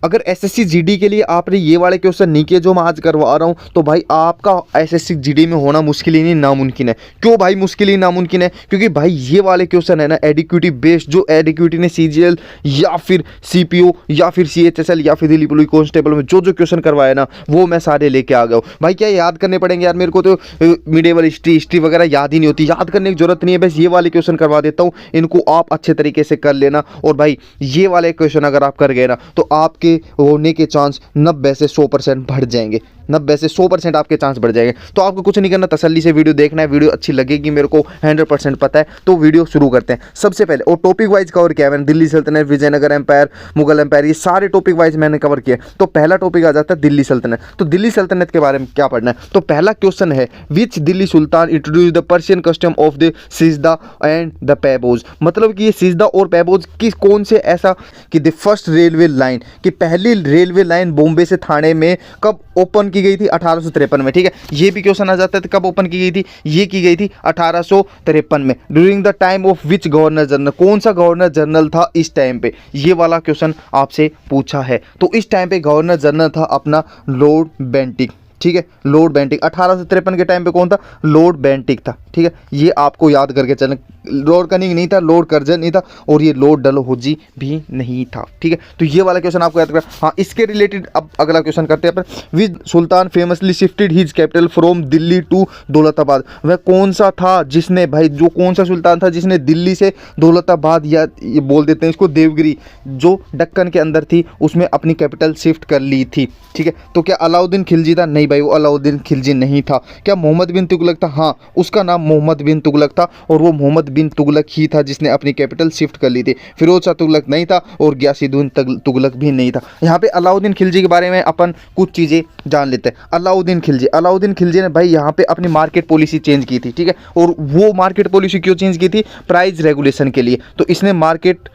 अगर SSC GD के लिए आपने ये वाले क्वेश्चन नहीं किए जो मैं आज करवा रहा हूँ, तो भाई आपका एसएससी जीडी में होना मुश्किल ही नहीं नामुमकिन है। क्यों भाई मुश्किल ही नामुमकिन है? क्योंकि भाई ये वाले क्वेश्चन है ना एडिक्यूटी बेस्ड, जो एडिक्यूटी ने सीजीएल या फिर सीपीओ या फिर सीएचएसएल या फिर दिल्ली पुलिस कांस्टेबल में जो जो क्वेश्चन करवाए ना, वो मैं सारे लेके आ गया हूँ। भाई क्या याद करने पड़ेंगे यार? मेरे को तो मिडिवल हिस्ट्री वगैरह याद ही नहीं होती, याद करने की जरूरत नहीं है। बस ये वाले क्वेश्चन करवा देता हूँ, इनको आप अच्छे तरीके से कर लेना। और भाई ये वाले क्वेश्चन अगर आप कर गए ना, तो आपके होने के चांस 90 से 100% बढ़ जाएंगे। 90 से 100% आपके चांस बढ़ जाएंगे। तो आपको कुछ नहीं करना, तसल्ली से वीडियो देखना है। वीडियो अच्छी लगेगी, मेरे को 100% पता है। तो वीडियो शुरू करते हैं। सबसे पहले और टॉपिक वाइज कवर किया है मैंने, दिल्ली सल्तनत, विजयनगर एम्पायर, मुगल एम्पायर, ये सारे टॉपिक वाइज मैंने कवर किया। तो पहला टॉपिक आ जाता है दिल्ली सल्तनत। तो दिल्ली सल्तनत के बारे में क्या पढ़ना है? तो पहला क्वेश्चन है, which Delhi sultan introduce the Persian custom of the sijda and the paibos. मतलब कि ये सिजदा और पैबोज किस कौन से ऐसा कि द फर्स्ट रेलवे लाइन, कि पहली रेलवे लाइन बॉम्बे से थाने में कब ओपन की गई थी? 1853 में। ठीक है, ये भी क्वेश्चन आ जाता है कब ओपन की गई थी? ये की गई थी 1853 में। During the time of which governor general, कौन सा गवर्नर जनरल था इस टाइम पे? ये वाला क्वेश्चन आपसे पूछा है। तो इस टाइम पे गवर्नर जनरल था अपना लॉर्ड बेंटिक। ठीक है, लॉर्ड बेंटिक। 1853 के टाइम पे कौन था? लॉर्ड बेंटिक था। ठीक है, ये आपको याद करके चलना। लॉर्ड कनिंग नहीं था, लॉर्ड कर्जन नहीं था, और ये लॉर्ड डलहौजी भी नहीं था। ठीक है, तो ये वाला क्वेश्चन आपको याद कर। हाँ, इसके रिलेटेड अब अगला क्वेश्चन करते हैं अपन। Which sultan famously shifted his capital from Delhi to Daulatabad. वह कौन सा था जिसने, भाई जो कौन सा सुल्तान था जिसने दिल्ली से दौलताबाद, या ये बोल देते हैं इसको देवगिरी, जो दक्कन के अंदर थी, उसमें अपनी कैपिटल शिफ्ट कर ली थी? ठीक है, तो क्या अलाउद्दीन खिलजी था? नहीं भाई, वो अलाउद्दीन खिलजी नहीं था। क्या मोहम्मद बिन तुगलक था? हाँ, उसका नाम मोहम्मद बिन तुगलक था, और वो मोहम्मद बिन तुगलक ही था जिसने अपनी कैपिटल शिफ्ट कर ली थी। फिरोज शाह तुगलक नहीं था, और गयासुद्दीन तुगलक भी नहीं था। यहाँ पे अलाउद्दीन खिलजी के बारे में अपन कुछ चीज़ें जान लेते हैं। अलाउद्दीन खिलजी ने भाई यहाँ पे अपनी मार्केट पॉलिसी चेंज की थी। ठीक है, और वो मार्केट पॉलिसी क्यों चेंज की थी? प्राइस रेगुलेशन के लिए। तो इसने मार्केट,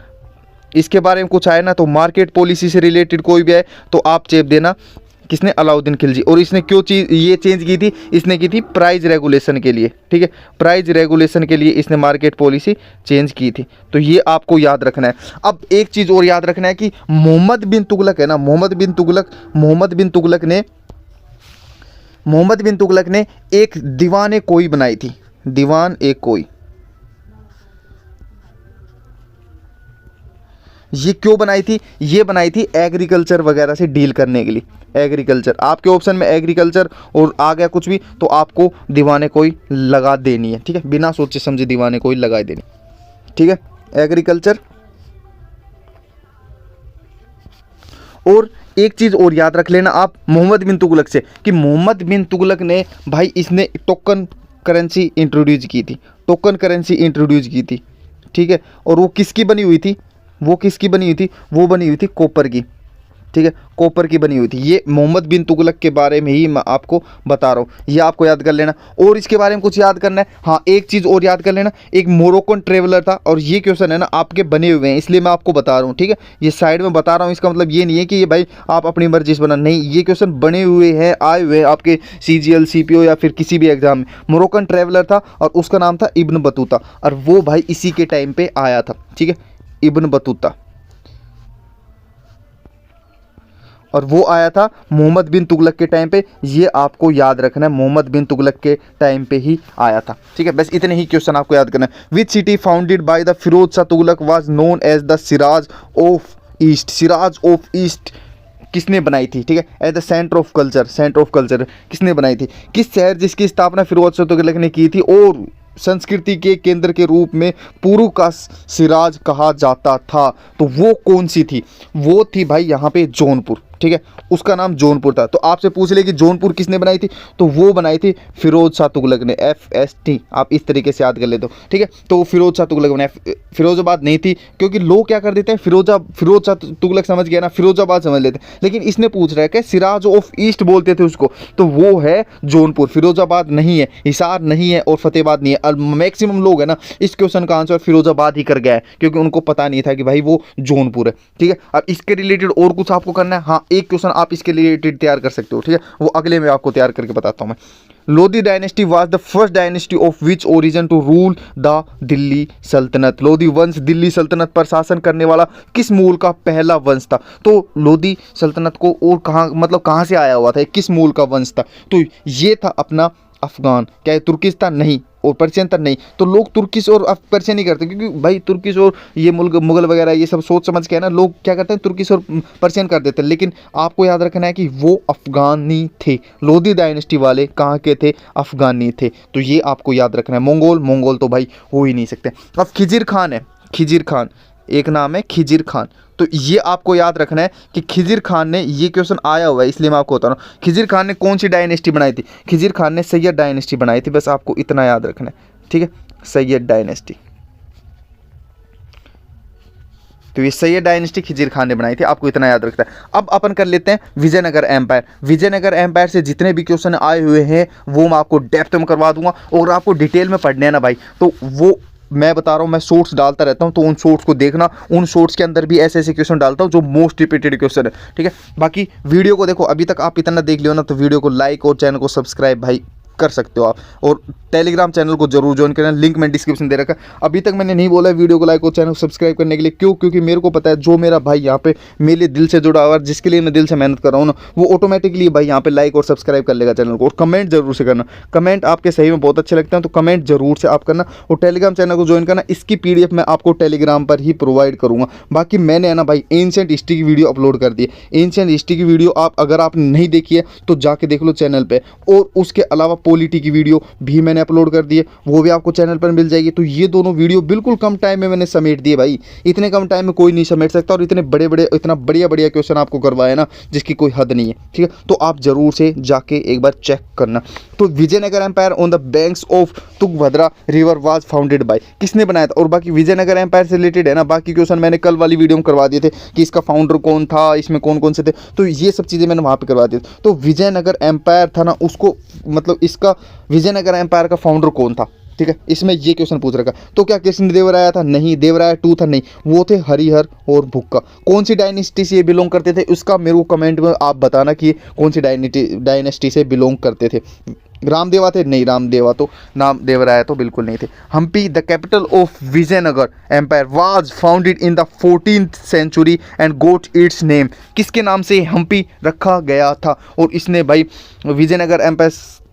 इसके बारे में कुछ आए ना, तो मार्केट पॉलिसी से रिलेटेड कोई भी आए तो आप चेप देना, किसने? अलाउद्दीन खिलजी। और इसने क्यों चीज ये चेंज की थी? इसने की थी प्राइस रेगुलेशन के लिए। ठीक है, प्राइस रेगुलेशन के लिए इसने मार्केट पॉलिसी चेंज की थी। तो ये आपको याद रखना है। अब एक चीज़ और याद रखना है कि मोहम्मद बिन तुगलक है ना, मोहम्मद बिन तुगलक ने एक दीवान कोई बनाई थी, दीवान एक कोई। ये क्यों बनाई थी? ये बनाई थी एग्रीकल्चर वगैरह से डील करने के लिए। एग्रीकल्चर, आपके ऑप्शन में एग्रीकल्चर और आ गया कुछ भी, तो आपको दीवाने कोई लगा देनी है। ठीक है, बिना सोचे समझे दीवाने कोई लगा देनी। ठीक है, एग्रीकल्चर। और एक चीज़ और याद रख लेना आप मोहम्मद बिन तुगलक से, कि मोहम्मद बिन तुगलक ने भाई इसने टोकन करेंसी इंट्रोड्यूस की थी। टोकन करेंसी इंट्रोड्यूस की थी। ठीक है, और वो किसकी बनी हुई थी? वो किसकी बनी हुई थी? वो बनी हुई थी कॉपर की। ठीक है, कॉपर की बनी हुई थी। ये मोहम्मद बिन तुगलक के बारे में ही मैं आपको बता रहा हूँ, ये आपको याद कर लेना। और इसके बारे में कुछ याद करना है। हाँ, एक चीज़ और याद कर लेना, एक मोरक्कन ट्रेवलर था, और ये क्वेश्चन है ना आपके बने हुए हैं, इसलिए मैं आपको बता रहा हूँ। ठीक है, ये साइड में बता रहा हूँ, इसका मतलब ये नहीं है कि ये भाई आप अपनी मर्जी से बना, नहीं, ये क्वेश्चन बने हुए हैं, आए हुए हैं आपके सीजीएल, सीपीओ या फिर किसी भी एग्जाम में। मोरक्कन ट्रेवलर था और उसका नाम था इब्न बतूता, और वो भाई इसी के टाइम पे आया था। ठीक है, इब्न बतूता, और वो आया था मोहम्मद बिन तुगलक के टाइम पे। ये आपको याद रखना है, मोहम्मद बिन तुगलक के टाइम पे ही आया था। ठीक है, बस इतने ही क्वेश्चन आपको याद करना है। Which city founded by the Firoz Shah Tughlaq was known as the Siraj of east. Siraj of east किसने बनाई थी? ठीक है, as the centre of culture, centre of culture किसने बनाई थी? किस शहर जिसकी स्थापना फिरोज शाह तुगलक ने की थी और संस्कृति के केंद्र के रूप में पूर्व का सिराज कहा जाता था? तो वो कौन सी थी? वो थी भाई यहाँ पे जौनपुर। ठीक है, उसका नाम जौनपुर था। तो आपसे पूछ ले कि जौनपुर किसने बनाई थी, तो वो बनाई थी फिरोज शाह तुगलक ने। FST आप इस तरीके से याद कर लेते हो। ठीक है, तो फिरोज शाह तुगलक बनाई, फिरोजाबाद नहीं थी, क्योंकि लोग क्या कर देते हैं, फिरोज शाह तुगलक समझ गया ना, फिरोजाबाद समझ लेते हैं। लेकिन इसने पूछ रहा है कि सिराज ऑफ ईस्ट बोलते थे उसको, तो वो है जौनपुर। फिरोजाबाद नहीं है, हिसार नहीं है, और फतेहाबाद नहीं है। मैक्सिमम लोग है ना इस क्वेश्चन का आंसर फिरोजाबाद ही कर गया है, क्योंकि उनको पता नहीं था कि भाई वो जौनपुर है। ठीक है, अब इसके रिलेटेड और कुछ आपको करना है। हाँ, एक क्वेश्चन आप इसके रिलेटेड तैयार कर सकते हो, ठीक है, वो अगले में आपको तैयार करके बताता हूँ मैं। Lodhi dynasty was the first dynasty of which origin to rule the Delhi Sultanate. Lodhi वंश दिल्ली सल्तनत पर शासन करने वाला किस मूल का पहला वंश था? तो लोधी सल्तनत को और कहाँ, मतलब कहाँ से आया हुआ था, किस मूल का वंश था? तो ये था अपना अफगान। क्या है तुर्किस्तान? नहीं। और पर्शियन तक नहीं। तो लोग तुर्किश और पर्शियन नहीं करते, क्योंकि भाई तुर्किश और ये मुगल वगैरह ये सब सोच समझ के है ना, लोग क्या करते हैं तुर्किश और पर्शियन कर देते हैं। लेकिन आपको याद रखना है कि वो अफगानी थे। लोधी डायनेस्टी वाले कहाँ के थे? अफगानी थे। तो ये आपको याद रखना है। मंगोल तो भाई हो ही नहीं सकते। अब खिजिर खान है, खिजिर खान एक नाम है खिजिर खान। तो ये आपको याद रखना है कि खिजिर खान ने, ये क्वेश्चन आया हुआ है इसलिए मैं आपको बता रहा हूँ, खिजिर खान ने कौन सी डायनेस्टी बनाई थी? खिजिर खान ने सैयद डायनेस्टी बनाई थी। बस आपको इतना याद रखना है, ठीक है, सैयद डायनेस्टी। तो ये सैयद डायनेस्टी खिजिर खान ने बनाई थी, आपको इतना याद रखना है। अब अपन कर लेते हैं विजयनगर एम्पायर। विजयनगर एम्पायर से जितने भी क्वेश्चन आए हुए हैं वो मैं आपको डेप्थ में करवा दूंगा, और आपको डिटेल में पढ़ने हैं ना भाई, तो वो मैं बता रहा हूँ, मैं शॉर्ट्स डालता रहता हूँ, तो उन शॉर्ट्स को देखना। उन शॉर्ट्स के अंदर भी ऐसे ऐसे क्वेश्चन डालता हूँ जो मोस्ट रिपीटेड क्वेश्चन है, ठीक है। बाकी वीडियो को देखो, अभी तक आप इतना देख लियो ना, तो वीडियो को लाइक और चैनल को सब्सक्राइब भाई कर सकते हो आप। और टेलीग्राम चैनल को जरूर ज्वाइन करना, लिंक मैं डिस्क्रिप्शन दे रखा है। अभी तक मैंने नहीं बोला है वीडियो को लाइक और चैनल को सब्सक्राइब करने के लिए, क्यों? क्योंकि मेरे को पता है जो मेरा भाई यहाँ पे मेरे दिल से जुड़ा हुआ है, जिसके लिए मैं दिल से मेहनत कर रहा हूँ ना, वो ऑटोमेटिकली भाई यहाँ पे लाइक और सब्सक्राइब कर लेगा चैनल को। और कमेंट जरूर से करना, कमेंट आपके सही में बहुत अच्छे लगते हैं, तो कमेंट जरूर से आप करना। और टेलीग्राम चैनल को ज्वाइन करना, इसकी PDF मैं आपको टेलीग्राम पर ही प्रोवाइड करूँगा। बाकी मैंने है ना भाई एंशिएंट हिस्ट्री की वीडियो अपलोड कर दी है। एंशिएंट हिस्ट्री की वीडियो आप अगर आपने नहीं देखी है तो जाके देख लो चैनल पे। और उसके अलावा पॉलिटी की वीडियो भी मैंने अपलोड कर दी है, वो भी आपको चैनल पर मिल जाएगी। तो ये दोनों वीडियो बिल्कुल कम टाइम में मैंने समेट दिए भाई, इतने कम टाइम में कोई नहीं समेट सकता। और इतने बड़े बड़े, इतना बढ़िया बढ़िया क्वेश्चन आपको करवाए ना, जिसकी कोई हद नहीं है, ठीक है। तो आप जरूर से जाके एक बार चेक करना। तो Vijayanagara empire on the banks of Tungabhadra river was founded by, किसने बनाया था? और बाकी विजयनगर एम्पायर से रिलेटेड है ना, बाकी क्वेश्चन मैंने कल वाली वीडियो में करवा दिए थे कि इसका फाउंडर कौन था, इसमें कौन कौन से थे, तो ये सब चीज़ें मैंने वहाँ पे करवा दी। तो विजयनगर एम्पायर था ना, उसको मतलब इसका विजयनगर एम्पायर का फाउंडर कौन था, ठीक है, इसमें ये क्वेश्चन पूछ रखा। तो क्या कृष्णदेवराय था? नहीं। देवराय टू था? नहीं। वो थे हरिहर और भुक्का। कौन सी डायनेस्टी से ये बिलोंग करते थे, उसका मेरे को कमेंट में आप बताना कि कौन सी डायनेस्टी से बिलोंग करते थे। रामदेवा थे? नहीं, रामदेवा तो, नाम देवराय तो बिल्कुल नहीं थे। Hampi the capital of Vijayanagara empire was founded in the 14th century and got its name, किसके नाम से हम्पी रखा गया था? और इसने भाई विजयनगर एम्पायर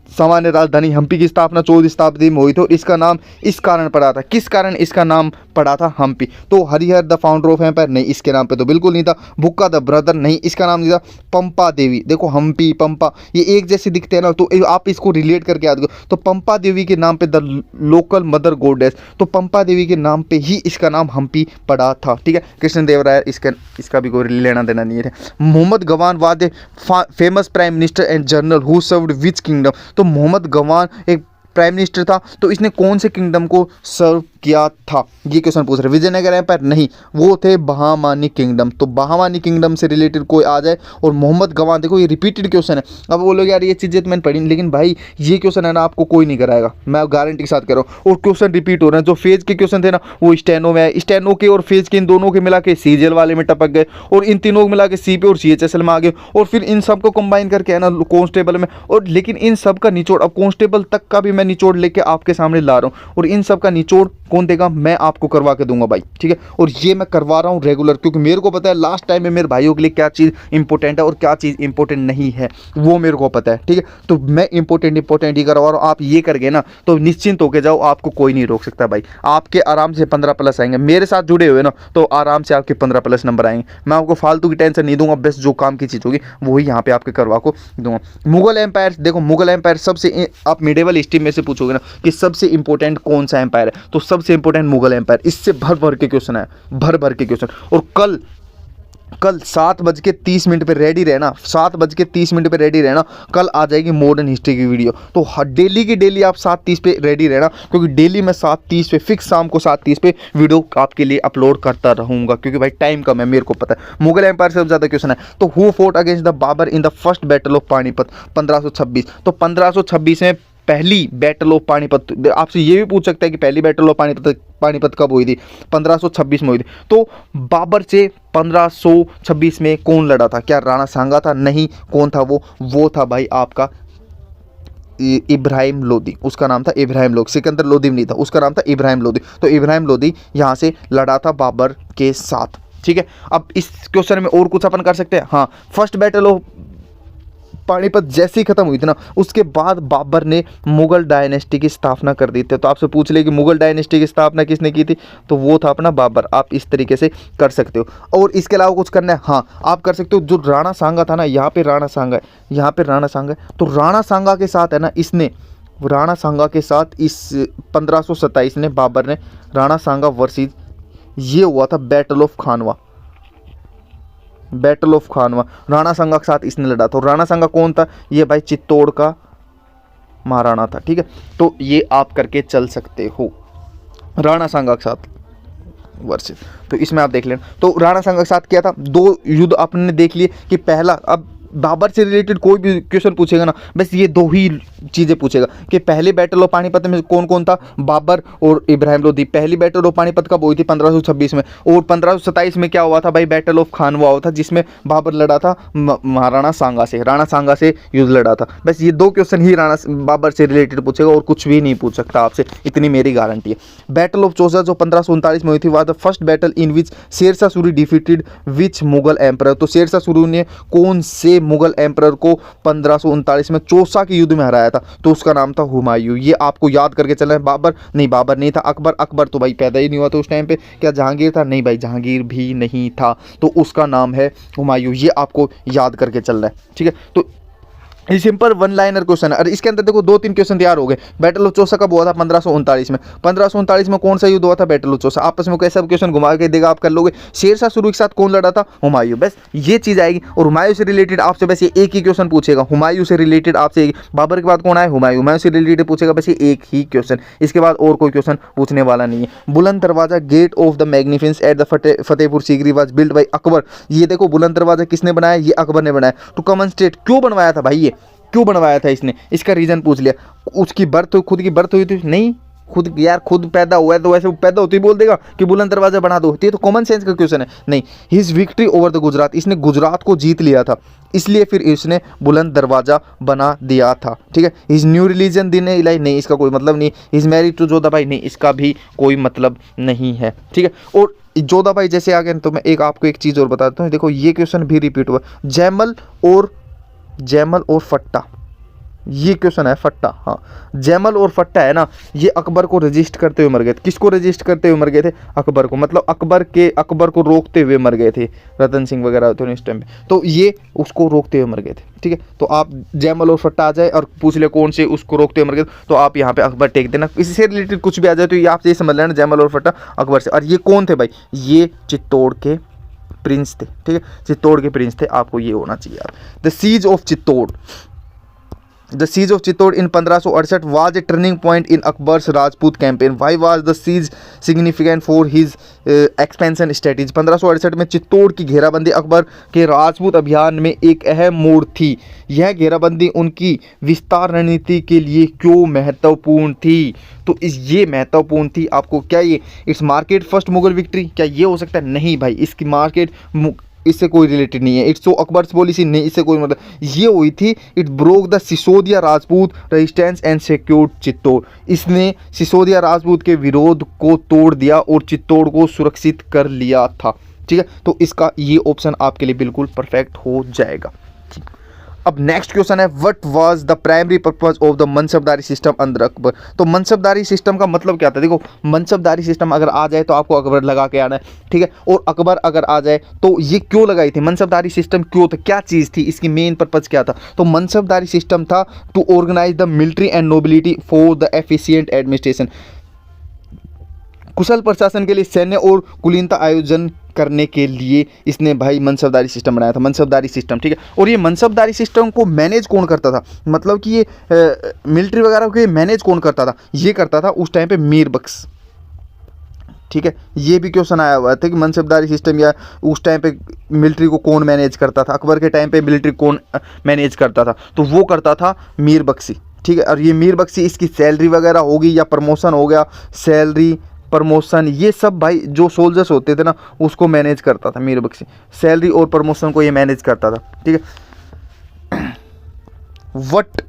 सामान्य राजधानी हम्पी की स्थापना 14वीं शताब्दी में हुई थी, और इसका नाम इस कारण पड़ा था। किस कारण इसका नाम पड़ा था हम्पी? तो Harihara the founder of empire? नहीं, इसके नाम पे तो बिल्कुल नहीं था। Bhukka the brother? नहीं, इसका नाम नहीं था। पंपा देवी, देखो हम्पी पंपा ये एक जैसे दिखते हैं ना, तो आप इसको रिलेट करके याद करो। तो पंपा देवी के नाम पे द लोकल मदर गॉडेस, तो पंपा देवी के नाम पे ही इसका नाम हम्पी पड़ा था, ठीक है। कृष्णदेवराय इसका भी कोई लेना देना नहीं है। Mohammad Gawan was famous prime minister and general who served which kingdom? तो मोहम्मद गवान एक प्राइम मिनिस्टर था, तो इसने कौन से किंगडम को सर्व किया था, ये क्वेश्चन पूछ रहे। विजयनगर एम्पायर? नहीं, वो थे बहामानी किंगडम। तो बहामानी किंगडम से रिलेटेड कोई आ जाए। और मोहम्मद गवान, देखो ये रिपीटेड क्वेश्चन है। अब बोलोगे यार ये चीज़ें तो मैंने पढ़ी, लेकिन भाई ये क्वेश्चन है ना आपको कोई नहीं कराएगा, मैं गारंटी के साथ कह रहा हूँ। और क्वेश्चन रिपीट हो रहे हैं, जो फेज के क्वेश्चन थे ना वो स्टेनो में है, स्टेनो के और फेज के इन दोनों के मिला के सीजीएल वाले में टपक गए, और इन तीनों को मिला के सी पे और CHSL में आ गए, और फिर इन सबको कंबाइन करके है ना कांस्टेबल में। और लेकिन इन सब का निचोड़, अब कांस्टेबल तक का भी मैं निचोड़ लेके आपके सामने ला रहा हूँ, और इन सब का निचोड़ कौन देगा? मैं आपको करवा के दूंगा भाई, ठीक है। और ये मैं करवा रहा हूँ रेगुलर, क्योंकि मेरे को पता है लास्ट टाइम में मेरे भाइयों के लिए क्या चीज़ इंपॉर्टेंट है और क्या चीज़ इंपॉर्टेंट नहीं है, वो मेरे को पता है, ठीक है। तो मैं इंपॉर्टेंट ही करवा रहा हूँ। आप ये कर गए ना तो निश्चिंत होके जाओ, आपको कोई नहीं रोक सकता भाई। आपके आराम से 15+ आएंगे, मेरे साथ जुड़े हुए ना, तो आराम से आपके 15+ नंबर आएंगे। मैं आपको फालतू की टेंशन नहीं दूंगा, बेस्ट जो काम की चीज़ होगी वही यहाँ पे आपके करवा को दूंगा। मुगल एम्पायर, देखो मुगल एम्पायर सबसे, आप मिडेवल हिस्ट्री में से पूछोगे ना कि सबसे इंपॉर्टेंट कौन सा एम्पायर है, तो सबसे इंपॉर्टेंट मुगल एम्पायर। इससे भर भर के क्वेश्चन है, भर भर के क्वेश्चन। और कल 7:30 पे रेडी रहना, 7:30 पे रेडी रहना। कल आ जाएगी मॉडर्न हिस्ट्री की वीडियो, तो डेली की डेली आप 7:30 पे रेडी रहना, क्योंकि डेली मैं 7:30 पे फिक्स, शाम को 7:30 पे वीडियो आपके लिए अपलोड करता रहूँगा, क्योंकि भाई टाइम कम है, मेरे को पता है। मुगल एम्पायर से सबसे ज़्यादा क्वेश्चन है। तो who fought against the Babur in the first battle of Panipat 1526? तो 1526 में पहली बैटल ऑफ पानीपत, आपसे ये भी पूछ सकता है कि पहली बैटल ऑफ पानीपत कब हुई थी? 1526 में हुई थी। तो बाबर से 1526 में कौन लड़ा था? क्या राणा सांगा था? नहीं। कौन था वो था भाई आपका इब्राहिम लोदी। उसका नाम था इब्राहिम लोदी, सिकंदर लोदी नहीं था, उसका नाम था इब्राहिम लोदी। तो इब्राहिम लोदी यहाँ से लड़ा था बाबर के साथ। ठीक है, अब इस क्वेश्चन में और कुछ अपन कर सकते हैं। हाँ, फर्स्ट बैटल ऑफ पानीपत जैसे ही खत्म हुई थी ना, उसके बाद बाबर ने मुगल डायनेस्टी की स्थापना कर दी थी। तो आपसे पूछ ले कि मुगल डायनेस्टी की स्थापना किसने की थी, तो वो था अपना बाबर। आप इस तरीके से कर सकते हो। और इसके अलावा कुछ करना है, हाँ आप कर सकते हो। जो राणा सांगा था ना, यहाँ पे राणा सांगा है, यहाँ पे राणा सांगा है, तो राणा सांगा के साथ है ना, इसने राणा सांगा के साथ इस 1527 ने बाबर ने राणा सांगा वर्सेस, ये हुआ था battle of Khanwa. Battle of Khanwa Rana Sanga के साथ इसने लड़ा था। राणा सांगा कौन था? ये भाई चित्तौड़ का महाराणा था। ठीक है, तो ये आप करके चल सकते हो राणा सांगा के साथ वर्सेस। तो इसमें आप देख लेना। तो राणा सांगा के साथ क्या था, 2 युद्ध आपने देख लिए कि पहला, अब बाबर से रिलेटेड कोई भी क्वेश्चन पूछेगा ना, बस ये 2 ही चीज़ें पूछेगा कि पहले बैटल ऑफ पानीपत में कौन कौन था, बाबर और इब्राहिम लोदी। पहली बैटल ऑफ पानीपत कब हुई थी? 1526 में। और 1527 में क्या हुआ था भाई? बैटल ऑफ खानवा हुआ था, जिसमें बाबर लड़ा था महाराणा सांगा से, राणा सांगा से युद्ध लड़ा था। बस ये 2 क्वेश्चन ही राणा बाबर से रिलेटेड पूछेगा, और कुछ भी नहीं पूछ सकता आपसे, इतनी मेरी गारंटी है। बैटल ऑफ चौसा जो 1539 में हुई थी, वह the first battle in which Sher Shah Suri defeated which Mughal emperor. तो शेरशाह सूरी ने कौन से मुगल एम्परर को 1539 में चौसा के युद्ध में हराया था? तो उसका नाम था हुमायूं। ये आपको याद करके चलना है। बाबर नहीं था। अकबर तो भाई पैदा ही नहीं हुआ था उस टाइम पे। क्या जहांगीर था? नहीं भाई, जहांगीर भी नहीं था। तो उसका नाम है हुमायूं। ये आपको याद करके चलना है। ठीक है, तो ये सिंपल 1 लाइनर क्वेश्चन है। और इसके अंदर देखो 2-3 क्वेश्चन तैयार हो गए। बैटल ऑफ चौसा कब हुआ था? 1539 में। 1539 में कौन सा युद्ध हुआ था? Battle of Chausa. आपस में कैसा क्वेश्चन घुमा के देगा, आप कर लोगे। शेरशाह सूरी के साथ कौन लड़ा था? हुमायूं। बस ये चीज आएगी। और हुमायूं से रिलेटेड आपसे बस ये एक ही क्वेश्चन पूछेगा। हुमायूं से रिलेटेड आपसे, बाबर के बाद कौन आए? हुमायूं से रिलेटेड पूछेगा बस ये एक ही क्वेश्चन। इसके बाद और कोई क्वेश्चन पूछने वाला नहीं है। Buland Darwaza gate of the magnificence at the Fatehpur Sikri was build by Akbar. ये देखो बुलंद दरवाजा किसने बनाया? ये अकबर ने बनाया। टू कमेंस्टेट, क्यों बनवाया था भाई? ये क्यों बनवाया था इसने? इसका रीजन पूछ लिया। उसकी बर्थ, खुद की बर्थ हुई थी? नहीं, खुद पैदा हुआ है तो वैसे पैदा होती बोल देगा कि बुलंद दरवाजा बना दो। ये तो कॉमन सेंस का क्वेश्चन है। नहीं, his victory over the Gujarat, इसने गुजरात को जीत लिया था, इसलिए फिर इसने बुलंद दरवाजा बना दिया था। ठीक है, हिज न्यू रिलीजन दिन इलाई, नहीं इसका कोई मतलब नहीं। हिज मैरिड टू जोधाबाई, नहीं इसका भी कोई मतलब नहीं है। ठीक है, और जोधाबाई जैसे आ गए तो मैं आपको एक चीज़ और बताता हूँ। देखो ये क्वेश्चन भी रिपीट हुआ। जैमल और फट्टा, ये क्वेश्चन है। फट्टा, हाँ जैमल और फट्टा है ना, ये अकबर को रजिस्ट करते हुए मर गए थे। किसको रजिस्ट करते हुए मर गए थे? अकबर को। मतलब अकबर को रोकते हुए मर गए थे। रतन सिंह वगैरह थे इस टाइम पे, तो ये उसको रोकते हुए मर गए थे। ठीक है, तो आप जैमल और फट्टा आ जाए और पूछ ले कौन से उसको रोकते हुए मर गए, तो आप यहाँ पे अकबर टेक देना। इससे रिलेटेड कुछ भी आ जाए तो ये आपसे ये समझ लेना जैमल और फट्टा अकबर से। और ये कौन थे भाई? ये चित्तौड़ के प्रिंस थे। ठीक है, चित्तौड़ के प्रिंस थे, आपको ये होना चाहिए। The siege of Chittor, The siege of Chittor in 1568 was a turning point in Akbar's Rajput campaign. Why was the siege significant for his expansion strategy? 1568 में चित्तौड़ की घेराबंदी अकबर के राजपूत अभियान में एक अहम मोड़ थी। यह घेराबंदी उनकी विस्तार रणनीति के लिए क्यों महत्वपूर्ण थी? तो ये महत्वपूर्ण थी आपको। क्या ये its market first Mughal victory? क्या ये हो सकता है? नहीं भाई, इसकी मार्केट इससे कोई रिलेटेड नहीं है। इट्स सो अकबर्स पॉलिसी, नहीं इससे कोई मतलब। ये हुई थी it broke the Sisodia Rajput resistance and secured Chittor. इसने सिसोदिया राजपूत के विरोध को तोड़ दिया और चित्तौड़ को सुरक्षित कर लिया था। ठीक है, तो इसका ये ऑप्शन आपके लिए बिल्कुल परफेक्ट हो जाएगा। अब नेक्स्ट क्वेश्चन है what was the primary purpose of the मनसबदारी system under Akbar. तो मनसबदारी सिस्टम का मतलब क्या था? देखो मनसबदारी सिस्टम अगर आ जाए तो आपको अकबर लगा के आना है। ठीक है, और अकबर अगर आ जाए तो ये क्यों लगाई थी? मनसबदारी सिस्टम क्यों था? क्या चीज़ थी? इसकी मेन पर्पस क्या था? तो मनसबदारी सिस्टम था to organise the military and nobility for the efficient administration. कुशल प्रशासन के लिए सैन्य और कुलीनता आयोजन करने के लिए इसने भाई मनसबदारी सिस्टम बनाया था। मनसबदारी सिस्टम, ठीक है। और ये मनसबदारी सिस्टम को मैनेज कौन करता था? मतलब कि ये मिलिट्री वगैरह को मैनेज कौन करता था? ये करता था उस टाइम पे मीर बख्श। ठीक है, ये भी क्वेश्चन आया हुआ था कि मनसबदारी सिस्टम या उस टाइम पे मिलिट्री को कौन मैनेज करता था? अकबर के टाइम पे मिलिट्री कौन मैनेज करता था? तो वो करता था मीर बख्शी। ठीक है। और ये मीर बख्शी इसकी सैलरी वगैरह होगी या प्रमोशन हो गया, सैलरी प्रमोशन ये सब भाई जो सोल्जर्स होते थे ना उसको मैनेज करता था मीर बख्शी, सैलरी और प्रमोशन को ये मैनेज करता था, ठीक है। वट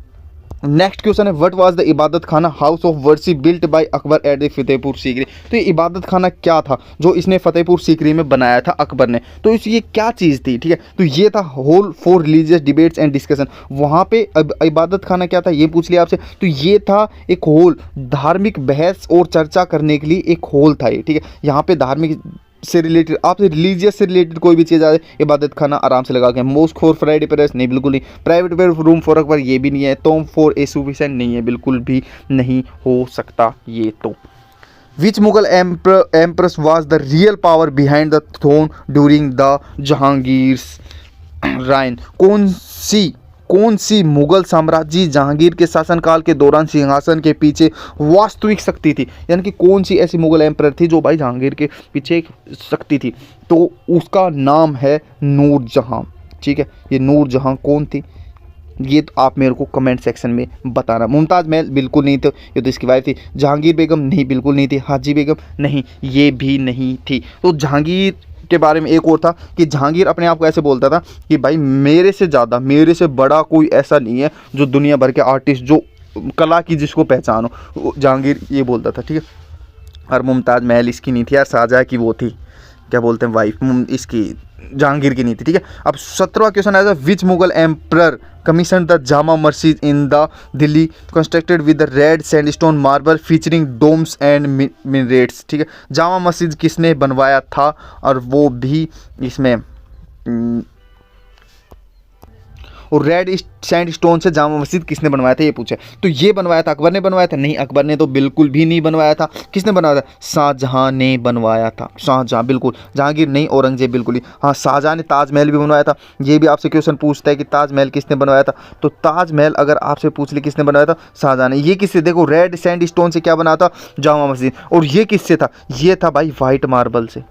नेक्स्ट क्वेश्चन है, व्हाट वाज द इबादत खाना house of worship built by Akbar eight the Fatehpur Sikri. तो ये इबादत खाना क्या था जो इसने फतेहपुर सीकरी में बनाया था अकबर ने, तो इस ये क्या चीज़ थी, ठीक है। तो ये था hall for religious debates and discussion. वहाँ पे इबादत खाना क्या था ये पूछ लिया आपसे, तो ये था एक हॉल, धार्मिक बहस और चर्चा करने के लिए एक हॉल था ये, ठीक है। यहाँ पे धार्मिक से रिलेटेड, आपसे रिलीजियस से रिलेटेड कोई भी चीज़ आ जाए, इबादत खाना आराम से लगा के। मोस्क फॉर फ्राइडे पेरेस नहीं, बिल्कुल नहीं। प्राइवेट रूम फॉर अकबर ये भी नहीं है। टॉम फॉर ए सफिशिएंट नहीं है, बिल्कुल भी नहीं हो सकता ये तो। Which Mughal empress was the real power behind the throne during the Jahangir's reign. कौन सी मुगल साम्राज्य जहांगीर के शासनकाल के दौरान सिंहासन के पीछे वास्तविक शक्ति थी, यानी कि कौन सी ऐसी मुगल एम्पर थी जो भाई जहांगीर के पीछे एक शक्ति थी, तो उसका नाम है नूरजहां, ठीक है। ये नूरजहां कौन थी ये तो आप मेरे को कमेंट सेक्शन में बताना। मुमताज़ महल बिल्कुल नहीं थे, ये तो इसकी वाइफ थी। जहांगीर बेगम नहीं, बिल्कुल नहीं थी। हाजी बेगम नहीं, ये भी नहीं थी। तो जहांगीर के बारे में एक और था कि जहांगीर अपने आप को ऐसे बोलता था कि भाई मेरे से ज़्यादा, मेरे से बड़ा कोई ऐसा नहीं है जो दुनिया भर के आर्टिस्ट, जो कला की जिसको पहचानो, जहांगीर ये बोलता था, ठीक है। और मुमताज़ महल इसकी नहीं थी यार, शाहजहाँ की वो थी, क्या बोलते हैं वाइफ, इसकी जहांगीर की नहीं थी, ठीक है। अब 17वां क्वेश्चन आया था, which Mughal emperor commission the Jama Masjid in the Delhi constructed with the red sandstone marble featuring domes and minarets, ठीक है। जामा मस्जिद किसने बनवाया था, और वो भी इसमें और रेड सैंडस्टोन से जामा मस्जिद किसने बनवाया था ये पूछे। तो ये बनवाया था अकबर ने बनवाया था, नहीं अकबर ने तो बिल्कुल भी नहीं बनवाया था। किसने बनवाया था, शाहजहां ने बनवाया था, शाहजहां बिल्कुल, जहांगीर नहीं, औरंगजेब बिल्कुल ही। हाँ शाहजहां ने ताजमहल भी बनवाया था। ये भी आपसे क्वेश्चन पूछता है कि ताजमहल किसने बनवाया था, तो ताजमहल अगर आपसे पूछ ले किसने बनवाया था, शाहजहां ने। ये किससे, देखो रेड सैंडस्टोन से क्या बना था, जामा मस्जिद। और ये किससे था, ये था भाई वाइट मार्बल से,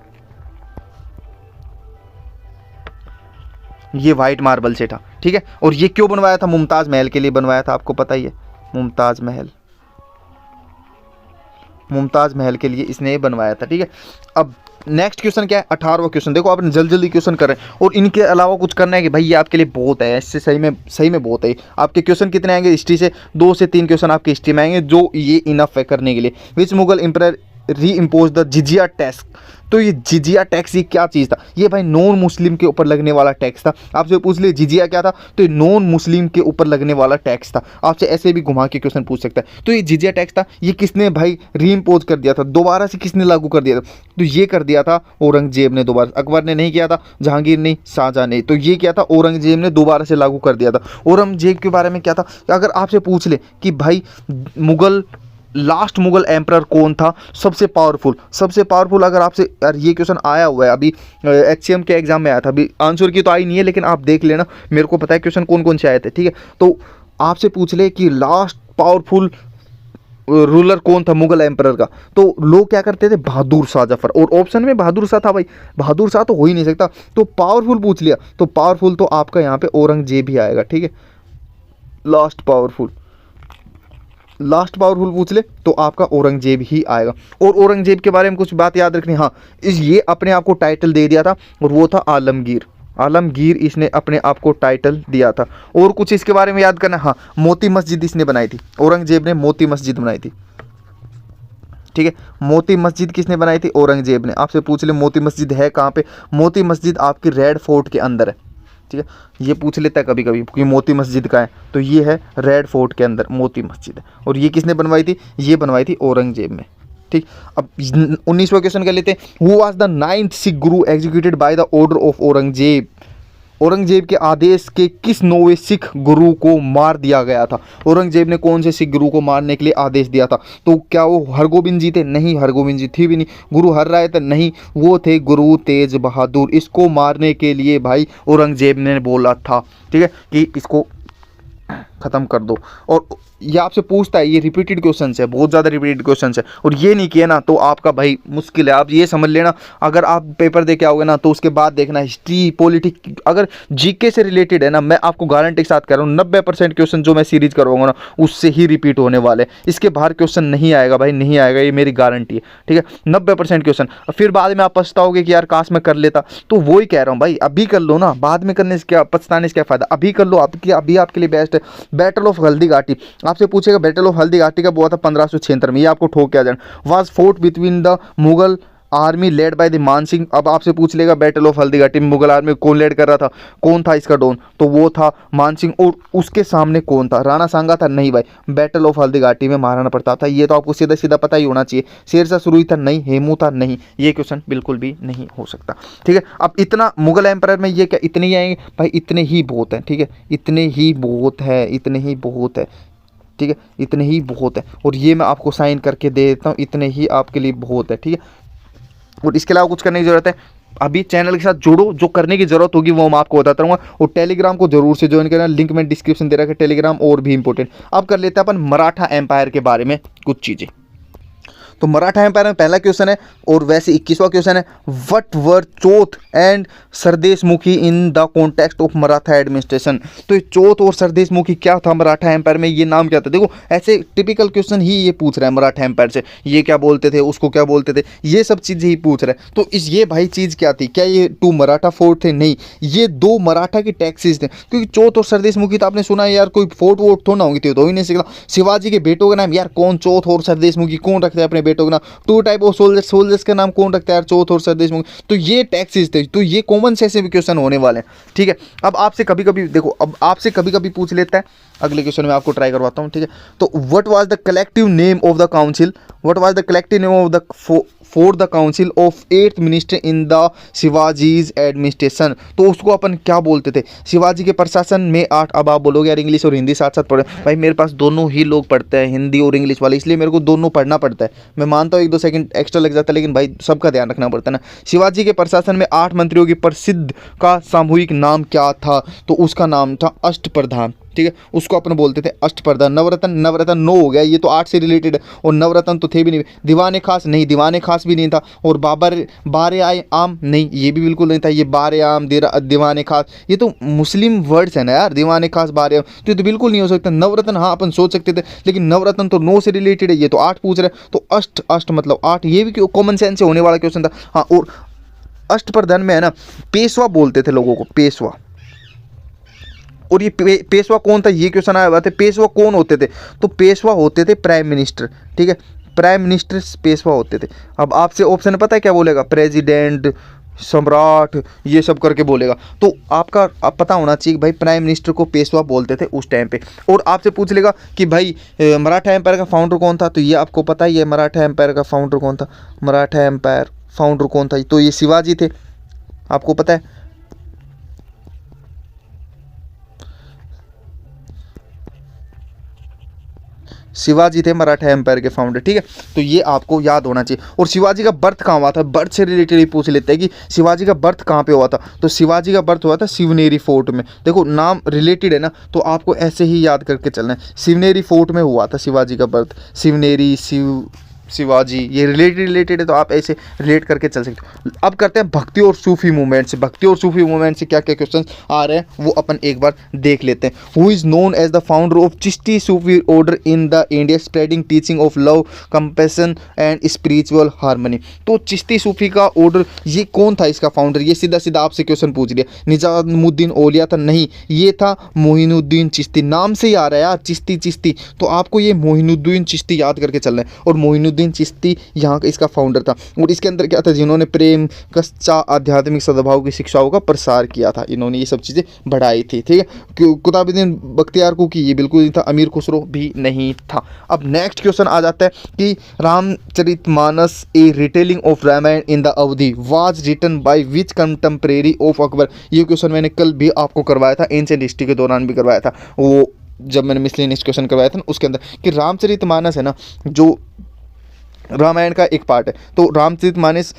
ये वाइट मार्बल से था, ठीक है। और ये क्यों बनवाया था, मुमताज़ महल के लिए बनवाया था, आपको पता ही है। मुमताज़ महल के लिए इसने बनवाया था, ठीक है। अब नेक्स्ट क्वेश्चन क्या है, 18वां क्वेश्चन। देखो आपने जल्दी क्वेश्चन कर रहे हैं और इनके अलावा कुछ करना है कि भाई ये आपके लिए बहुत है, इससे सही में बहुत है। आपके क्वेश्चन कितने आएंगे हिस्ट्री से, 2 से 3 क्वेश्चन आपके हिस्ट्री में आएंगे, जो ये इनफ है करने के लिए। विच मुगल एम्परर री इम्पोज द जिजिया टैक्स। तो ये जिजिया टैक्स ये क्या चीज़ था, ये भाई नॉन मुस्लिम के ऊपर लगने वाला टैक्स था। आपसे पूछ ले जिजिया क्या था, तो ये नॉन मुस्लिम के ऊपर लगने वाला टैक्स था। आपसे ऐसे भी घुमा के क्वेश्चन पूछ सकता है। तो ये जिजिया टैक्स था, ये किसने भाई री इम्पोज कर दिया था, दोबारा से किसने लागू कर दिया था, तो ये कर दिया था औरंगजेब ने दोबारा। अकबर ने नहीं किया था, जहांगीर नहीं, शाहजहां ने, तो ये किया था औरंगजेब ने, दोबारा से लागू कर दिया था। औरंगजेब के बारे में क्या था, अगर आपसे पूछ ले कि भाई लास्ट मुगल एम्परर कौन था सबसे पावरफुल, अगर आपसे यार ये क्वेश्चन आया हुआ है अभी HCM के एग्जाम में आया था, अभी आंसर की तो आई नहीं है, लेकिन आप देख लेना, मेरे को पता है क्वेश्चन कौन से आए थे, ठीक है। तो आपसे पूछ ले कि लास्ट पावरफुल रूलर कौन था मुगल एम्परर का, तो लोग क्या करते थे, बहादुर शाह जफर, और ऑप्शन में बहादुर शाह था भाई, बहादुर शाह तो हो ही नहीं सकता। तो पावरफुल पूछ लिया, तो पावरफुल तो आपका यहाँ पे औरंगजेब ही आएगा, ठीक है। लास्ट पावरफुल पूछ ले तो आपका औरंगजेब ही आएगा। और औरंगजेब के बारे में कुछ बात याद रखनी, हाँ ये अपने आप को टाइटल दे दिया था, और वो था आलमगीर, इसने अपने आप को टाइटल दिया था। और कुछ इसके बारे में याद करना, हाँ मोती मस्जिद इसने बनाई थी, औरंगजेब ने मोती मस्जिद बनाई थी, ठीक है। मोती मस्जिद किसने बनाई थी, औरंगजेब ने। आपसे पूछ ले मोती मस्जिद है कहाँ पे, मोती मस्जिद आपकी रेड फोर्ट के अंदर है, ठीक है। ये पूछ लेता है कभी कभी कि मोती मस्जिद का है, तो ये है रेड फोर्ट के अंदर मोती मस्जिद है। और ये किसने बनवाई थी, ये बनवाई थी औरंगजेब ने, ठीक। अब 19वां क्वेश्चन कर लेते हैं। Who was the 9th Sikh Guru executed by the order of Aurangzeb. Aurangzeb के आदेश के किस 9वें सिख गुरु को मार दिया गया था। औरंगजेब ने कौन से सिख गुरु को मारने के लिए आदेश दिया था, तो क्या वो हरगोबिंद जी थे, नहीं हरगोबिंद जी थी भी नहीं। गुरु हरराय थे, नहीं वो थे गुरु तेज बहादुर। इसको मारने के लिए भाई औरंगजेब ने बोला था, ठीक है, कि इसको ख़त्म कर दो। और ये आपसे पूछता है, ये रिपीटेड क्वेश्चन है, बहुत ज़्यादा रिपीटेड क्वेश्चन है, और ये नहीं किया ना तो आपका भाई मुश्किल है। आप ये समझ लेना, अगर आप पेपर दे के आओगे ना तो उसके बाद देखना हिस्ट्री पॉलिटिक्स अगर जीके से रिलेटेड है ना, मैं आपको गारंटी के साथ कह रहा हूँ 90% क्वेश्चन जो मैं सीरीज करवाऊंगा ना उससे ही रिपीट होने वाले। इसके बाहर क्वेश्चन नहीं आएगा भाई, नहीं आएगा, ये मेरी गारंटी है, ठीक है। 90% क्वेश्चन, फिर बाद में आप पछताओगे कि यार काश मैं कर लेता। तो वो ही कह रहा हूँ भाई, अभी कर लो ना, बाद में करने से क्या, पछताने से क्या फ़ायदा, अभी कर लो। अभी आपके लिए बेस्ट है। बैटल ऑफ हल्दीघाटी आपसे पूछेगा, बैटल ऑफ हल्दीघाटी कब हुआ था? 1576 में। ये आपको ठोक के आ जाना। Was fort between the Mughal army led by the मान सिंह। अब आपसे पूछ लेगा बैटल ऑफ हल्दीघाटी में मुगल आर्मी कौन लेड कर रहा था, कौन था इसका डॉन? तो वो था मान सिंह। और उसके सामने कौन था? राणा सांगा था? नहीं भाई, बैटल ऑफ हल्दीघाटी में महाराणा प्रताप था। ये तो आपको सीधा सीधा पता ही होना चाहिए। शेरशाह सूरी था? नहीं। हेमू था? नहीं। ये क्वेश्चन बिल्कुल भी नहीं हो सकता, ठीक है। अब इतना मुगल एम्पायर में ये क्या इतने ही आएंगे भाई? इतने ही बहुत है, ठीक है, इतने ही बहुत है, इतने ही बहुत है, ठीक है, इतने ही बहुत है। और ये मैं आपको साइन करके दे देता हूँ, इतने ही आपके लिए बहुत है, ठीक है। और इसके अलावा कुछ करने की जरूरत है? अभी चैनल के साथ जुड़ो, जो करने की जरूरत होगी वो मैं आपको बताता रहूँगा। और टेलीग्राम को जरूर से ज्वाइन करना, लिंक में डिस्क्रिप्शन दे रखा है टेलीग्राम, और भी इंपॉर्टेंट। अब कर लेते हैं अपन मराठा एम्पायर के बारे में कुछ चीज़ें। तो मराठा एम्पायर में पहला क्वेश्चन है, और वैसे 21वां क्वेश्चन है, what were Chauth and sardeshmukhi in the context of Maratha administration. तो ये चौथ और सरदेशमुखी क्या था मराठा एम्पायर में, ये नाम क्या था? देखो ऐसे टिपिकल क्वेश्चन ही ये पूछ रहा है मराठा एम्पायर से, ये क्या बोलते थे, उसको क्या बोलते थे, ये सब चीज़ें ही पूछ रहे हैं। तो इस ये भाई चीज़ क्या थी? क्या ये 2 मराठा फोर्ट थे? नहीं, ये 2 मराठा के टैक्सेस थे। क्योंकि चौथ और सरदेशमुखी तो आपने सुना है यार, कोई फोर्ट वोट थोड़ा ना होंगी, तो ही नहीं सीखा। शिवाजी के बेटों का नाम यार कौन चौथ और सरदेशमुखी कौन रखता है अपने बेटों का नाम? 2 टाइप ऑफ सोल्जर्स का नाम कौन रखता है यार? चौथ और सरदेशमुखी। तो ये टैक्सेस थे। तो ये कॉमन से ऐसे भी क्वेश्चन होने वाले हैं, ठीक है। अब आपसे कभी कभी देखो, अब आपसे कभी कभी पूछ लेता है, अगले क्वेश्चन में आपको ट्राई करवाता हूँ, ठीक है। तो what was the collective name of the council, what was the collective name of the for the council of 8th minister in the Shivaji's administration. तो उसको अपन क्या बोलते थे? शिवाजी के प्रशासन में 8। अब आप बोलोगे यार इंग्लिश और हिंदी साथ साथ पढ़े, भाई मेरे पास दोनों ही लोग पढ़ते हैं, हिंदी और इंग्लिश वाले, इसलिए मेरे को दोनों पढ़ना पड़ता है। मैं मानता हूँ 1-2 सेकंड एक्स्ट्रा लग जाता है, लेकिन भाई सबका ध्यान रखना पड़ता है ना। शिवाजी के प्रशासन में 8 मंत्रियों की प्रसिद्ध का सामूहिक नाम क्या था? तो उसका नाम था अष्टप्रधान, ठीक है। उसको अपन बोलते थे अष्टप्रधान। नवरत्न, नवरत्न 9 हो गया, ये तो 8 से रिलेटेड है, और नवरत्न तो थे भी नहीं। दीवाने खास नहीं, दीवाने खास भी नहीं था। और बारे आए आम नहीं, ये भी बिल्कुल नहीं था। ये बारे आम, दीवाने खास, ये तो मुस्लिम वर्ड्स है ना यार, दीवाने खास, बारे आम, तो ये तो बिल्कुल नहीं हो सकता। नवरत्न हाँ अपन सोच सकते थे, लेकिन नवरत्न तो 9 से रिलेटेड है, ये तो 8 पूछ रहे हैं। तो अष्ट मतलब 8, ये भी कॉमन सेंस से होने वाला क्वेश्चन था। हाँ, और अष्टप्रधान में है ना, पेशवा बोलते थे लोगों को, पेशवा। और ये पेशवा कौन था, ये क्वेश्चन आया हुआ था। पेशवा कौन होते थे? तो पेशवा होते थे प्राइम मिनिस्टर, ठीक है, प्राइम मिनिस्टर पेशवा होते थे। अब आपसे ऑप्शन पता है क्या बोलेगा? प्रेसिडेंट, सम्राट, ये सब करके बोलेगा। तो आपका आप पता होना चाहिए भाई, प्राइम मिनिस्टर को पेशवा बोलते थे उस टाइम पे। और आपसे पूछ लेगा कि भाई मराठा एम्पायर का फाउंडर कौन था? तो ये आपको पता ही है, मराठा एम्पायर का फाउंडर कौन था? मराठा एम्पायर फाउंडर कौन था? तो ये शिवाजी थे, आपको पता है। शिवाजी थे मराठा एम्पायर के फाउंडर, ठीक है। तो ये आपको याद होना चाहिए। और शिवाजी का बर्थ कहाँ हुआ था? बर्थ से रिलेटेड ही पूछ लेते हैं कि शिवाजी का बर्थ कहाँ पे हुआ था। तो शिवाजी का बर्थ हुआ था शिवनेरी फोर्ट में। देखो नाम रिलेटेड है ना, तो आपको ऐसे ही याद करके चलना है। शिवनेरी फोर्ट में हुआ था शिवाजी का बर्थ। शिवनेरी, शिवाजी, ये रिलेटेड है, तो आप ऐसे रिलेट करके चल सकते हो। अब करते हैं भक्ति और सूफी मूवमेंट से। भक्ति और सूफी मूवमेंट से क्या क्या क्वेश्चन आ रहे हैं वो अपन एक बार देख लेते हैं। Who is known as the founder of Chishti Sufi order in the India, spreading teaching of love, compassion and spiritual harmony. तो चिश्ती सूफी का ऑर्डर, ये कौन था इसका फाउंडर? ये सीधा सीधा आपसे क्वेश्चन पूछ लिया। निजामुद्दीन औलिया था? नहीं, ये था मोइनुद्दीन चिश्ती। नाम से ही आ रहा है यार, चिश्ती चिश्ती, तो आपको ये मोइनुद्दीन चिश्ती याद करके चलना है। और मोइनुद्दीन चिश्ती यहाँ का इसका फाउंडर था। और इसके अंदर क्या था? जिन्होंने प्रेम, कच्चा, आध्यात्मिक सद्भाव की शिक्षाओं का प्रसार किया था, इन्होंने ये सब चीज़ें बढ़ाई थी, ठीक है। कुतुबुद्दीन बख्तियार को की ये बिल्कुल नहीं था। अमीर खुसरो भी नहीं था। अब नेक्स्ट क्वेश्चन आ जाता है कि Ramcharitmanas a retelling of Ramayan in the Awadhi was written by which contemporary of Akbar. ये क्वेश्चन मैंने कल भी आपको करवाया था, एंशिएंट हिस्ट्री के दौरान भी करवाया था, वो जब मैंने मिसलेनियस क्वेश्चन करवाया था ना, उसके अंदर कि रामचरितमानस है ना, जो रामायण का एक पार्ट है। तो रामचरितमानस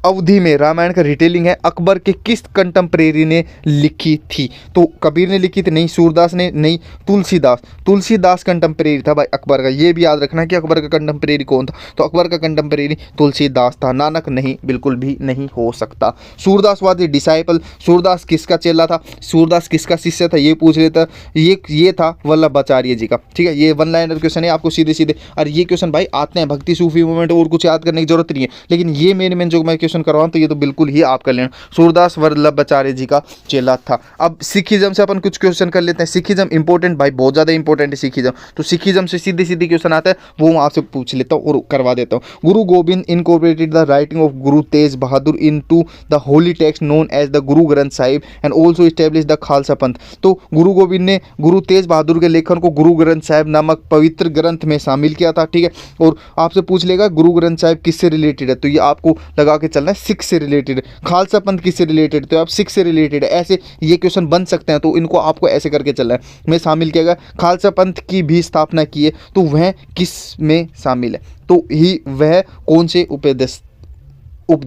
अवधि में रामायण का रिटेलिंग है अकबर के किस कंटेम्परेरी ने लिखी थी? तो कबीर ने लिखी थी, नहीं सूरदास ने, नहीं तुलसीदास। तुलसीदास कंटेम्परेरी था भाई अकबर का, ये भी याद रखना कि अकबर का कंटेम्परेरी कौन था, तो अकबर का कंटेम्परेरी तुलसीदास था। नानक नहीं, बिल्कुल भी नहीं हो सकता। सूरदास वाज डिसाइपल, सूरदास किसका चेला था, सूरदास किसका शिष्य था, ये पूछ लेता, ये था वल्लभाचार्य जी का। ठीक है, ये वन लाइनर क्वेश्चन है आपको सीधे सीधे, और ये क्वेश्चन भाई आते हैं भक्ति सूफी मूवमेंट, और कुछ याद करने की जरूरत नहीं है, लेकिन ये मेन जो मैं क्वेश्चन करवाऊं तो ये तो बिल्कुल ही आप कर लेना, सूरदास वल्लभाचार्य जी का चेला था। अब सिखिज्म से अपन कुछ क्वेश्चन कर लेते हैं। सिखिज्म इंपॉर्टेंट भाई, बहुत ज्यादा इंपॉर्टेंट है सिखिज्म, तो सिखिज्म से सीधे सीधे क्वेश्चन आता है, वो मैं आपसे पूछ लेता हूँ और करवा देता हूँ। Guru Govind incorporated the writing of Guru Tegh Bahadur into the holy text known as the Guru Granth Sahib and also establish the Khalsa Panth. तो गुरु गोविंद ने गुरु तेज बहादुर के लेखन को गुरु ग्रंथ साहिब नामक पवित्र ग्रंथ में शामिल किया था। ठीक है, और आपसे पूछ लेगा गुरु ग्रंथ साहिब किससे रिलेटेड है, तो ये आपको लगा के चलना है सिख से रिलेटेड है। खालसा पंथ किससे रिलेटेड, तो आप सिख से रिलेटेड है, ऐसे ये क्वेश्चन बन सकते हैं, तो इनको आपको ऐसे करके चलना है। में शामिल किया गया, खालसा पंथ की भी स्थापना की है, तो वह किस में शामिल है, तो ही वह कौन से उपदेश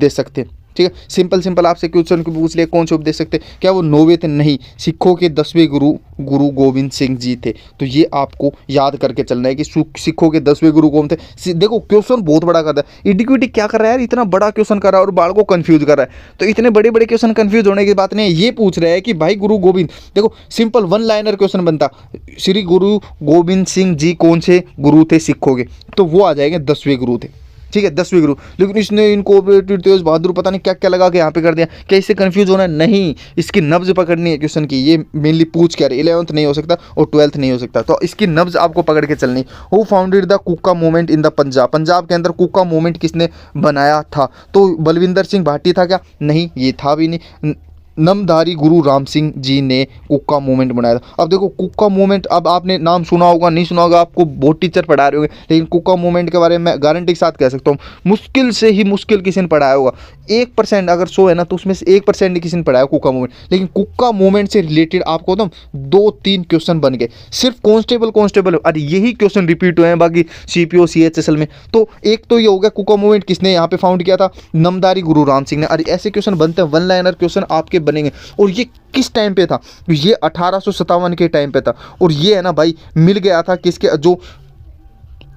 सकते हैं। ठीक है, सिंपल आपसे क्वेश्चन को पूछ लिया कौन से उपदेश सकते, क्या वो 9वें थे, नहीं, सिखों के 10वें गुरु गुरु गोविंद सिंह जी थे। तो ये आपको याद करके चलना है कि सिखों के 10वें गुरु कौन थे। देखो क्वेश्चन बहुत बड़ा कर रहा है, एडुकेटी क्या कर रहा है यार, इतना बड़ा क्वेश्चन कर रहा है और बाल को कंफ्यूज कर रहा है, तो इतने बड़े बड़े क्वेश्चन कंफ्यूज होने की बात नहीं है। ये पूछ रहा है कि भाई गुरु गोविंद, देखो सिंपल वन लाइनर क्वेश्चन बनता, श्री गुरु गोविंद सिंह जी कौन से गुरु थे सिखों के, तो वो आ जाएंगे 10वें गुरु थे। ठीक है, 10वें गुरु, लेकिन इसने इनकॉर्पोरेटेड तेज बहादुर पता नहीं क्या क्या लगा के यहाँ पे कर दिया, क्या इससे कंफ्यूज होना है, नहीं, इसकी नब्ज पकड़नी है क्वेश्चन की। ये मेनली पूछ क्या रहे, 11th नहीं हो सकता और 12th नहीं हो सकता, तो इसकी नब्ज आपको पकड़ के चलनी। Who founded the Kuka movement in the Punjab, Punjab के अंदर कुक्का मूवमेंट किसने बनाया था, तो बलविंदर सिंह भाटी था क्या, नहीं, ये था भी नहीं। नामधारी गुरु राम सिंह जी ने कुक्का मूवमेंट बनाया था। अब देखो कुक्का मूवमेंट, अब आपने नाम सुना होगा नहीं सुना होगा, आपको बहुत टीचर पढ़ा रहे होंगे, लेकिन कुक्का मूवमेंट के बारे में मैं गारंटी के साथ कह सकता हूँ मुश्किल से ही मुश्किल किसी ने पढ़ाया होगा। 1% अगर 100 है ना, तो उसमें से 1% किसी ने पढ़ाया कुक्का मूवमेंट। लेकिन कुक्का मूवमेंट से रिलेटेड आपको तो 2-3 क्वेश्चन बन गए, सिर्फ कांस्टेबल, अरे यही क्वेश्चन रिपीट हुए हैं बाकी CPO CHSL में। तो एक तो ये हो गया कुक्का मूवमेंट किसने यहाँ पे फाउंड किया था, नामधारी गुरु राम सिंह ने। अरे ऐसे क्वेश्चन बनते हैं, वन लाइनर क्वेश्चन आपके बनेंगे। और ये किस टाइम पे था, ये 1857 के टाइम पे था, और ये है ना भाई मिल गया था किसके, जो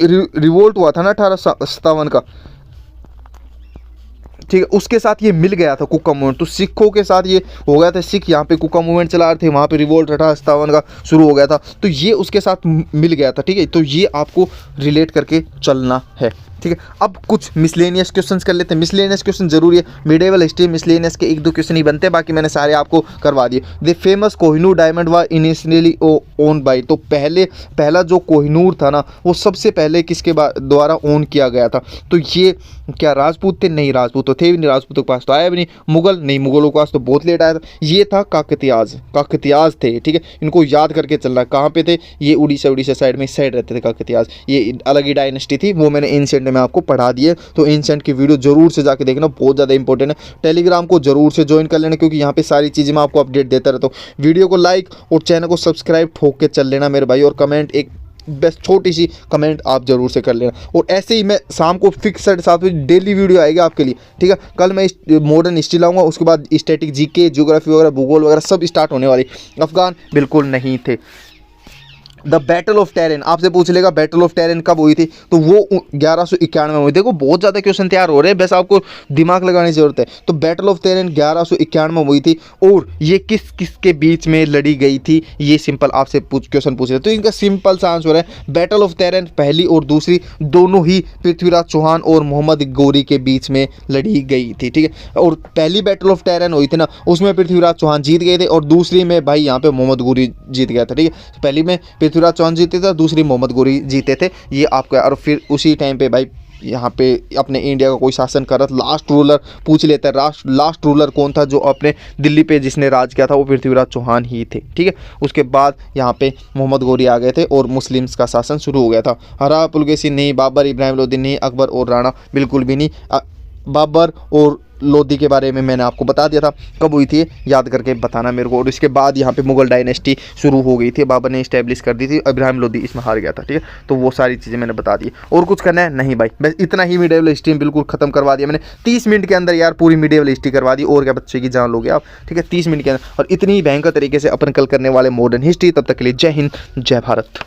रिवोल्ट हुआ था ना 1857 का, ठीक है, उसके साथ ये मिल गया था कुक्का मूवमेंट। तो सिखों के साथ ये हो गया था, सिख यहाँ पे कुक्का मूवमेंट चला रहे थे, वहाँ पे रिवोल्ट 1857 का शुरू हो गया था, तो ये उसके साथ मिल गया था। ठीक है, तो ये आपको रिलेट करके चलना है। ठीक है, अब कुछ मिसलेनियस क्वेश्चंस कर लेते हैं। मिसलेनियस क्वेश्चन जरूरी है, मिडिवल हिस्ट्री मिसलेनियस के 1-2 क्वेश्चन ही बनते हैं, बाकी मैंने सारे आपको करवा दिए। The famous Kohinoor diamond was initially owned by, तो पहला जो कोहिनूर था ना, वो सबसे पहले किसके द्वारा ओन किया गया था, तो ये क्या राजपूत थे, नहीं राजपूत तो थे भी नहीं, राजपूतों के पास तो आया भी नहीं। मुगल, नहीं मुगलों के पास तो बहुत लेट आया था। ये था काकतियाज थे। ठीक है, इनको याद करके चलना है, कहाँ पे थे ये, उड़ीसा साइड में, इस साइड रहते थे काकतियाज, ये अलग ही डायनेस्टी थी, वो मैंने एंशिएंट में आपको पढ़ा दिए। तो एंशिएंट की वीडियो जरूर से जाके देखना, बहुत ज़्यादा इंपॉर्टेंट है। टेलीग्राम को जरूर से ज्वाइन कर लेना, क्योंकि यहाँ पे सारी चीज़ें मैं आपको अपडेट देता रहता हूँ। वीडियो को लाइक और चैनल को सब्सक्राइब ठोक के चल लेना मेरे भाई, और कमेंट एक बस छोटी सी कमेंट आप जरूर से कर लेना। और ऐसे ही मैं शाम को फिक्स 7:30 बजे डेली वीडियो आएगी आपके लिए। ठीक है, कल मैं मॉडर्न हिस्ट्री लाऊंगा, उसके बाद स्टैटिक जीके ज्योग्राफी वगैरह भूगोल वगैरह सब स्टार्ट होने वाली। अफगान बिल्कुल नहीं थे। द बैटल ऑफ टेरेन, आपसे पूछ लेगा बैटल ऑफ टेरेन कब हुई थी, तो वो 1191 में हुई। देखो बहुत ज़्यादा क्वेश्चन तैयार हो रहे हैं, बस आपको दिमाग लगाने की जरूरत है। तो बैटल ऑफ टेरेन 1191 में हुई थी, और ये किस किस के बीच में लड़ी गई थी, ये सिंपल आपसे क्वेश्चन पूछ रहे। तो इनका सिंपल सा आंसर है बैटल ऑफ टेरेन पहली और दूसरी दोनों ही पृथ्वीराज चौहान और मोहम्मद गौरी के बीच में लड़ी गई थी। ठीक है, और पहली बैटल ऑफ टेरेन हुई थी ना, उसमें पृथ्वीराज चौहान जीत गए थे, और दूसरी में भाई यहाँ पे मोहम्मद गौरी जीत गया था। ठीक है, पहली में पृथ्वीराज चौहान जीते थे, दूसरी मोहम्मद गौरी जीते थे, ये आपका। और फिर उसी टाइम पे भाई यहाँ पे अपने इंडिया का कोई शासन कर रहा था, लास्ट रूलर पूछ लेते हैं, लास्ट रूलर कौन था जो अपने दिल्ली पे जिसने राज किया था, वो पृथ्वीराज चौहान ही थे। ठीक है, उसके बाद यहाँ पे मोहम्मद गौरी आ गए थे और मुस्लिम्स का शासन शुरू हो गया था। हरा पुलकेसी नहीं, बाबर इब्राहिम लोदी नहीं, अकबर और राणा बिल्कुल भी नहीं। बाबर और लोधी के बारे में मैंने आपको बता दिया था, कब हुई थी याद करके बताना मेरे को। और इसके बाद यहाँ पे मुगल डायनेस्टी शुरू हो गई थी, बाबर ने इस्टेब्लिश कर दी थी, इब्राहिम लोधी इसमें हार गया था, ठीक है। तो वो सारी चीज़ें मैंने बता दी। और कुछ करना है नहीं भाई, बस इतना ही मिडिवल हिस्ट्री बिल्कुल खत्म करवा दिया मैंने 30 मिनट के अंदर यार, पूरी मिडिवल हिस्ट्री करवा दी। और क्या बच्चे की जान लोगे आप, ठीक है, 30 मिनट के अंदर, और इतनी भयंकर तरीके से अपन कल करने वाले मॉडर्न हिस्ट्री। तब तक के लिए जय हिंद, जय भारत।